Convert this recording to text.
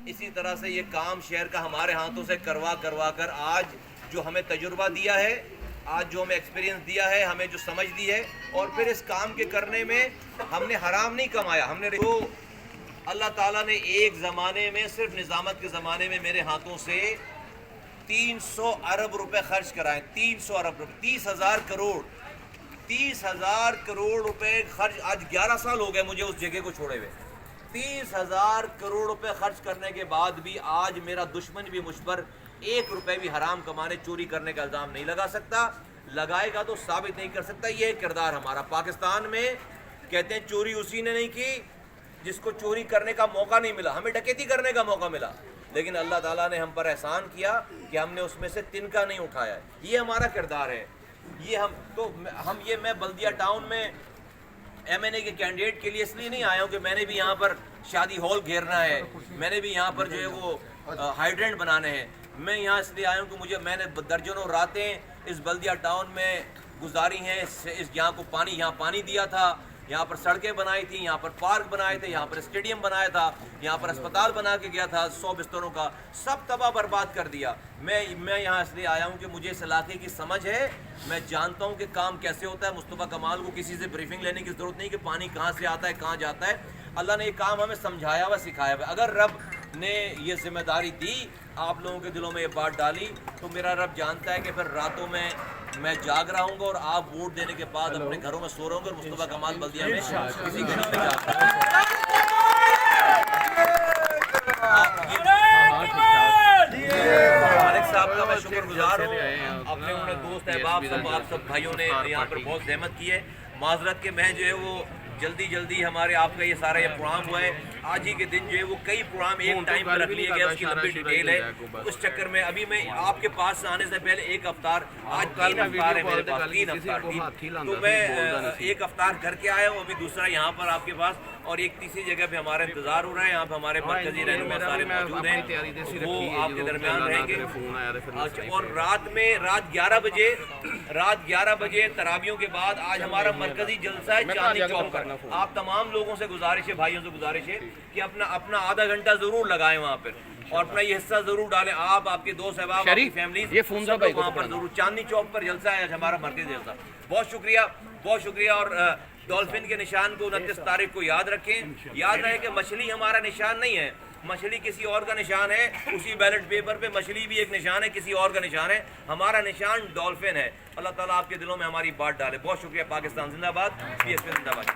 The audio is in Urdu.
اسی طرح سے یہ کام شہر کا ہمارے ہاتھوں سے کروا کر آج جو ہمیں تجربہ دیا ہے، آج جو ہمیں ایکسپیرینس دیا ہے، ہمیں جو سمجھ دی ہے، اور پھر اس کام کے کرنے میں ہم نے حرام نہیں کمایا. ہم نے تو اللہ تعالیٰ نے ایک زمانے میں صرف نظامت کے زمانے میں میرے ہاتھوں سے 300 ارب روپے خرچ کرائے. 300 ارب روپے، 30,000 کروڑ روپے خرچ. آج 11 سال ہو گئے مجھے اس جگہ کو چھوڑے ہوئے. 30,000 کروڑ روپے خرچ کرنے کے بعد بھی آج میرا دشمن بھی مجھ پر 1 روپے بھی حرام کمانے چوری کرنے کا الزام نہیں لگا سکتا. لگائے گا تو ثابت نہیں کر سکتا. یہ کردار ہمارا پاکستان میں کہتے ہیں چوری اسی نے نہیں کی جس کو چوری کرنے کا موقع نہیں ملا. ہمیں ڈکیتی کرنے کا موقع ملا، لیکن اللہ تعالیٰ نے ہم پر احسان کیا کہ ہم نے اس میں سے تنکا نہیں اٹھایا. یہ ہمارا کردار ہے. میں بلدیہ ٹاؤن میں ایم این اے کے کینڈیڈیٹ کے لیے اس لیے نہیں آیا ہوں کہ میں نے بھی یہاں پر شادی ہال گھیرنا ہے، میں نے بھی یہاں پر جو ہے وہ ہائیڈرینٹ بنانے ہیں. میں یہاں اس لیے آیا ہوں کہ میں نے درجنوں راتیں اس بلدیہ ٹاؤن میں گزاری ہیں. یہاں پانی دیا تھا، یہاں پر سڑکیں بنائی تھیں، یہاں پر پارک بنائے تھے، یہاں پر اسٹیڈیم بنایا تھا، یہاں پر اسپتال بنا کے گیا تھا 100 بستروں کا. سب تباہ برباد کر دیا. میں یہاں اس لیے آیا ہوں کہ مجھے اس علاقے کی سمجھ ہے. میں جانتا ہوں کہ کام کیسے ہوتا ہے. مصطفیٰ کمال کو کسی سے بریفنگ لینے کی ضرورت نہیں کہ پانی کہاں سے آتا ہے، کہاں جاتا ہے. اللہ نے یہ کام ہمیں سمجھایا ہوا، سکھایا ہوا. اگر رب نے یہ ذمہ داری دی، آپ لوگوں کے دلوں میں یہ بات ڈالی، تو میرا رب جانتا ہے کہ پھر راتوں میں جاگ رہا ہوں گا اور آپ ووٹ دینے کے بعد اپنے گھروں میں سو رہے ہوں گے اور مصطفیٰ کمال بلدیہ میں کسی گھر میں جاگ رہا مالک صاحب کا میں شکر گزار ہوں. اپنے انہوں نے دوست احباب آپ سب بھائیوں نے یہاں پر بہت زحمت کی ہے. معذرت کہ میں جو ہے وہ جلدی ہمارے آپ کا یہ سارا یہ پروگرام ہوا ہے. آج ہی کے دن جو ہے وہ کئی پروگرام ایک ٹائم پر رکھ لیے گئے، اس کی لمبی ڈیٹیل ہے. اس چکر میں ابھی میں آپ کے پاس آنے سے پہلے ایک افطار، آج 3 افطار ہے میرے پاس، 3 افطار، تو میں ایک افطار کر کے آیا ہوں. ابھی دوسرا یہاں پر آپ کے پاس، اور ایک تیسری جگہ پہ ہمارا انتظار ہو رہا ہے. یہاں پہ ہمارے مرکزی رہنما سارے موجود ہیں، وہ آپ کے درمیان رہیں گے. اور رات 11 بجے تراویحوں کے بعد آج ہمارا مرکزی جلسہ ہے چاندنی چوک پر. آپ تمام لوگوں سے گزارش ہے، بھائیوں سے گزارش ہے کہ اپنا آدھا گھنٹہ ضرور لگائیں وہاں پر اور اپنا یہ حصہ ضرور ڈالیں. آپ کے دوست احباب، آپ کی فیملیز سب لوگ وہاں پر ضرور. چاندنی چوک پر جلسہ ہے آج ہمارا مرکزی جلسہ. بہت شکریہ. اور ڈولفن کے نشان کو 29 تاریخ کو یاد رکھیں. یاد رہے کہ مچھلی ہمارا نشان نہیں ہے، مچھلی کسی اور کا نشان ہے. اسی بیلٹ پیپر پہ مچھلی بھی ایک نشان ہے، کسی اور کا نشان ہے. ہمارا نشان ڈولفن ہے. اللہ تعالیٰ آپ کے دلوں میں ہماری بات ڈالے. بہت شکریہ. پاکستان زندہ باد. پی ایس پی زندہ باد.